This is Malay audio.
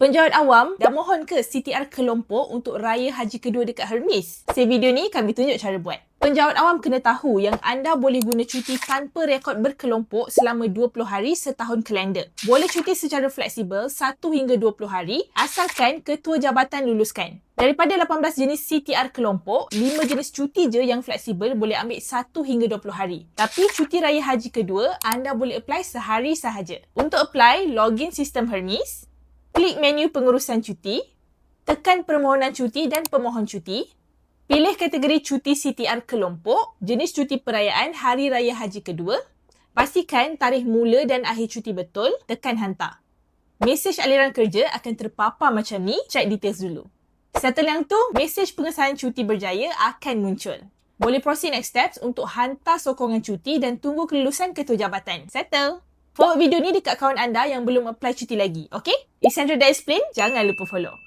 Penjawat awam dah mohon ke CTR kelompok untuk raya haji kedua dekat Hermes? Di video ni kami tunjuk cara buat. Penjawat awam kena tahu yang anda boleh guna cuti tanpa rekod berkelompok selama 20 hari setahun kalender. Boleh cuti secara fleksibel 1 hingga 20 hari asalkan ketua jabatan luluskan. Daripada 18 jenis CTR kelompok, 5 jenis cuti je yang fleksibel boleh ambil 1 hingga 20 hari. Tapi cuti raya haji kedua, anda boleh apply sehari sahaja. Untuk apply, login sistem Hermes. Klik menu pengurusan cuti, tekan permohonan cuti dan pemohon cuti, pilih kategori cuti CTR kelompok, jenis cuti perayaan Hari Raya Haji kedua, pastikan tarikh mula dan akhir cuti betul, tekan hantar. Mesej aliran kerja akan terpapar macam ni, check details dulu. Setelah yang tu, mesej pengesahan cuti berjaya akan muncul. Boleh proceed next steps untuk hantar sokongan cuti dan tunggu kelulusan ketua jabatan. Settle! Forward video ni dekat kawan anda yang belum apply cuti lagi, okay? Isandra dah explain, jangan lupa follow.